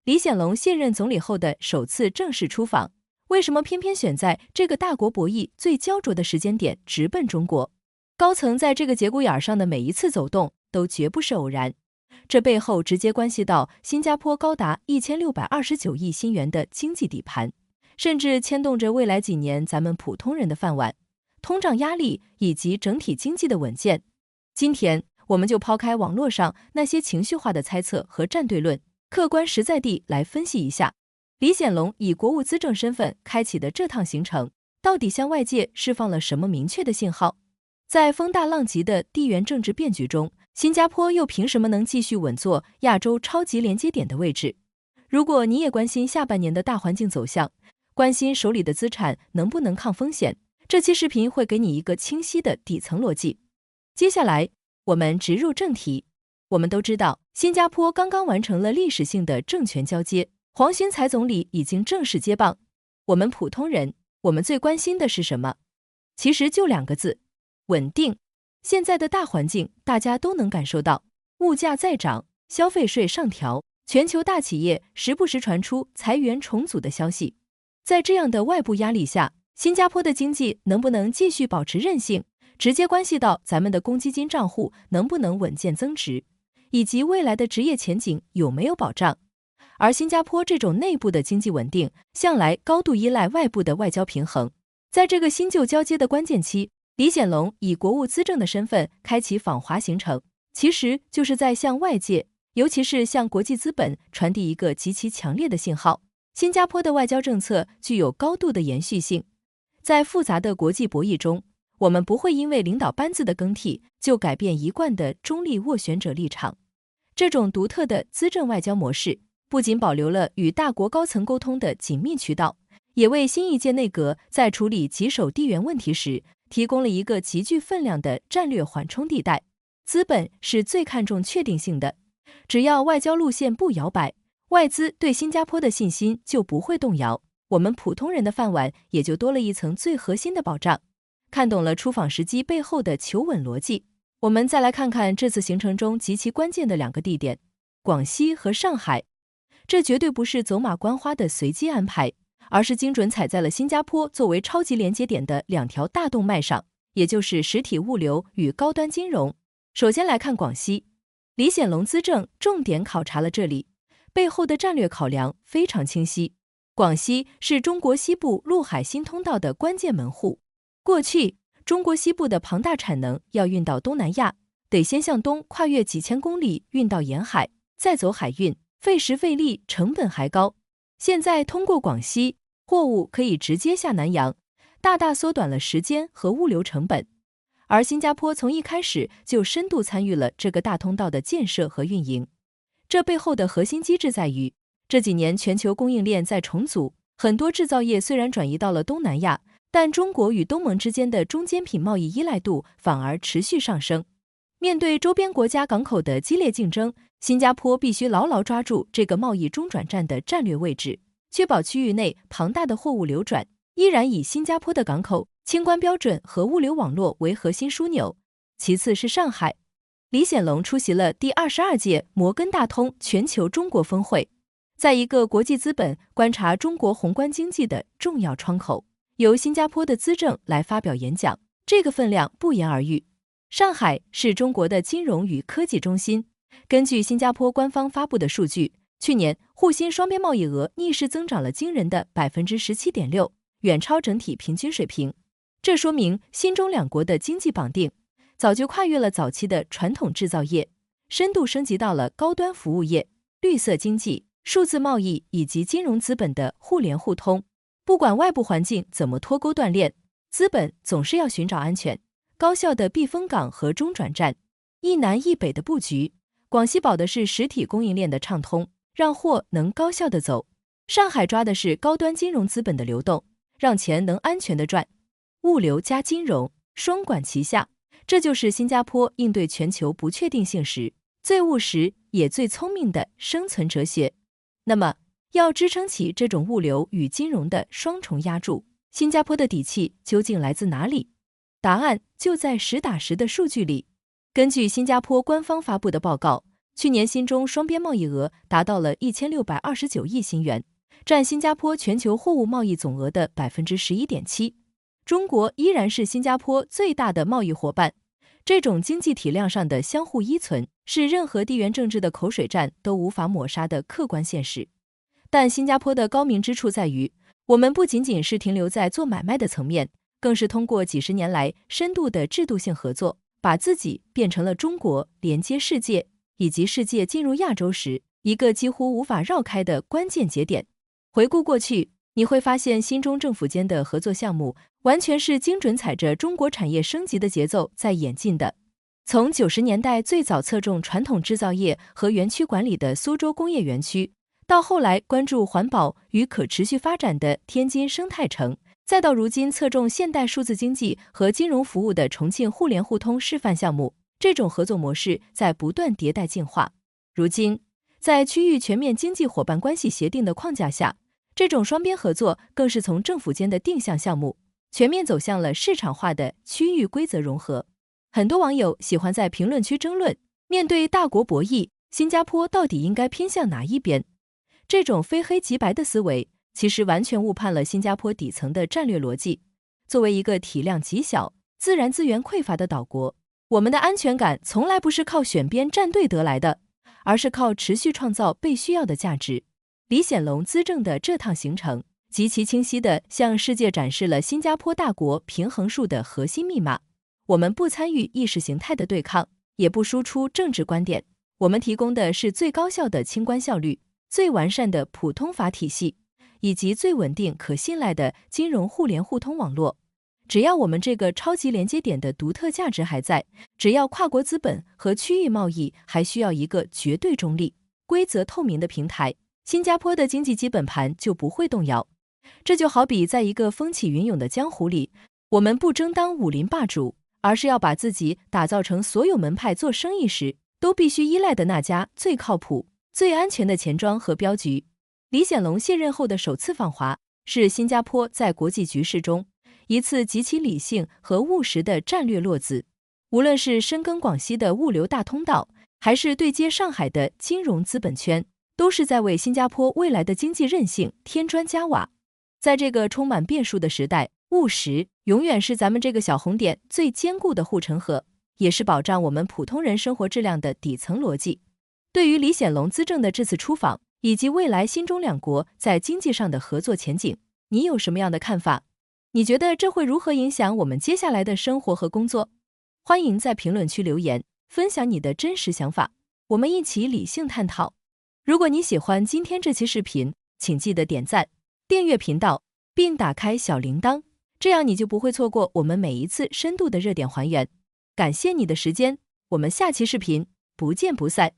李显龙卸任总理后的首次正式出访，为什么偏偏选在这个大国博弈最焦灼的时间点直奔中国？高层在这个节骨眼上的每一次走动都绝不是偶然，这背后直接关系到新加坡高达1629亿新元的经济底盘，甚至牵动着未来几年咱们普通人的饭碗、通胀压力以及整体经济的稳健。今天我们就抛开网络上那些情绪化的猜测和站队论，客观实在地来分析一下，李显龙以国务资政身份开启的这趟行程，到底向外界释放了什么明确的信号？在风大浪急的地缘政治变局中，新加坡又凭什么能继续稳坐亚洲超级连接点的位置？如果你也关心下半年的大环境走向，关心手里的资产能不能抗风险，这期视频会给你一个清晰的底层逻辑。接下来我们直入正题。我们都知道，新加坡刚刚完成了历史性的政权交接，黄循财总理已经正式接棒。我们普通人，我们最关心的是什么？其实就2个字：稳定。现在的大环境大家都能感受到，物价在涨，消费税上调，全球大企业时不时传出裁员重组的消息。在这样的外部压力下，新加坡的经济能不能继续保持韧性，直接关系到咱们的公积金账户能不能稳健增值，以及未来的职业前景有没有保障。而新加坡这种内部的经济稳定，向来高度依赖外部的外交平衡。在这个新旧交接的关键期，李显龙以国务资政的身份开启访华行程，其实就是在向外界，尤其是向国际资本传递一个极其强烈的信号：新加坡的外交政策具有高度的延续性。在复杂的国际博弈中，我们不会因为领导班子的更替就改变一贯的中立斡旋者立场。这种独特的资政外交模式，不仅保留了与大国高层沟通的紧密渠道，也为新一届内阁在处理棘手地缘问题时提供了一个极具分量的战略缓冲地带。资本是最看重确定性的，只要外交路线不摇摆，外资对新加坡的信心就不会动摇，我们普通人的饭碗也就多了一层最核心的保障。看懂了出访时机背后的求稳逻辑，我们再来看看这次行程中极其关键的2个地点：广西和上海。这绝对不是走马观花的随机安排，而是精准踩在了新加坡作为超级连接点的2条大动脉上，也就是实体物流与高端金融。首先来看广西，李显龙资政重点考察了这里，背后的战略考量非常清晰。广西是中国西部陆海新通道的关键门户，过去中国西部的庞大产能要运到东南亚，得先向东跨越几千公里运到沿海，再走海运，费时费力，成本还高。现在通过广西，货物可以直接下南洋，大大缩短了时间和物流成本。而新加坡从一开始就深度参与了这个大通道的建设和运营。这背后的核心机制在于，这几年全球供应链在重组，很多制造业虽然转移到了东南亚，但中国与东盟之间的中间品贸易依赖度反而持续上升。面对周边国家港口的激烈竞争，新加坡必须牢牢抓住这个贸易中转站的战略位置，确保区域内庞大的货物流转依然以新加坡的港口、清关标准和物流网络为核心枢纽。其次是上海，李显龙出席了第22届摩根大通全球中国峰会，在一个国际资本观察中国宏观经济的重要窗口，由新加坡的资政来发表演讲，这个分量不言而喻。上海是中国的金融与科技中心，根据新加坡官方发布的数据，去年沪新双边贸易额逆势增长了惊人的 17.6%， 远超整体平均水平。这说明新中两国的经济绑定早就跨越了早期的传统制造业，深度升级到了高端服务业、绿色经济、数字贸易以及金融资本的互联互通。不管外部环境怎么脱钩锻炼，资本总是要寻找安全、高效的避风港和中转站。一南一北的布局，广西保的是实体供应链的畅通，让货能高效的走；上海抓的是高端金融资本的流动，让钱能安全的赚。物流加金融，双管齐下，这就是新加坡应对全球不确定性时最务实也最聪明的生存哲学。那么，要支撑起这种物流与金融的双重压注，新加坡的底气究竟来自哪里？答案就在实打实的数据里。根据新加坡官方发布的报告，去年新中双边贸易额达到了1629亿新元，占新加坡全球货物贸易总额的 11.7%。中国依然是新加坡最大的贸易伙伴。这种经济体量上的相互依存，是任何地缘政治的口水战都无法抹杀的客观现实。但新加坡的高明之处在于，我们不仅仅是停留在做买卖的层面，更是通过几十年来深度的制度性合作，把自己变成了中国连接世界以及世界进入亚洲时一个几乎无法绕开的关键节点。回顾过去，你会发现新中政府间的合作项目完全是精准踩着中国产业升级的节奏在演进的。从90年代最早侧重传统制造业和园区管理的苏州工业园区，到后来关注环保与可持续发展的天津生态城，再到如今侧重现代数字经济和金融服务的重庆互联互通示范项目，这种合作模式在不断迭代进化。如今，在区域全面经济伙伴关系协定的框架下，这种双边合作更是从政府间的定向项目，全面走向了市场化的区域规则融合。很多网友喜欢在评论区争论，面对大国博弈，新加坡到底应该偏向哪一边？这种非黑即白的思维，其实完全误判了新加坡底层的战略逻辑。作为一个体量极小、自然资源匮乏的岛国，我们的安全感从来不是靠选边站队得来的，而是靠持续创造被需要的价值。李显龙资政的这趟行程，极其清晰地向世界展示了新加坡大国平衡术的核心密码。我们不参与意识形态的对抗，也不输出政治观点，我们提供的是最高效的清关效率、最完善的普通法体系，以及最稳定可信赖的金融互联互通网络。只要我们这个超级连接点的独特价值还在，只要跨国资本和区域贸易还需要一个绝对中立、规则透明的平台，新加坡的经济基本盘就不会动摇。这就好比在一个风起云涌的江湖里，我们不争当武林霸主，而是要把自己打造成所有门派做生意时都必须依赖的那家最靠谱、最安全的钱庄和镖局。李显龙卸任后的首次访华，是新加坡在国际局势中一次极其理性和务实的战略落子。无论是深耕广西的物流大通道，还是对接上海的金融资本圈，都是在为新加坡未来的经济韧性添砖加瓦。在这个充满变数的时代，务实永远是咱们这个小红点最坚固的护城河，也是保障我们普通人生活质量的底层逻辑。对于李显龙资政的这次出访，以及未来新中两国在经济上的合作前景，你有什么样的看法？你觉得这会如何影响我们接下来的生活和工作？欢迎在评论区留言，分享你的真实想法，我们一起理性探讨。如果你喜欢今天这期视频，请记得点赞、订阅频道，并打开小铃铛，这样你就不会错过我们每一次深度的热点还原。感谢你的时间，我们下期视频不见不散。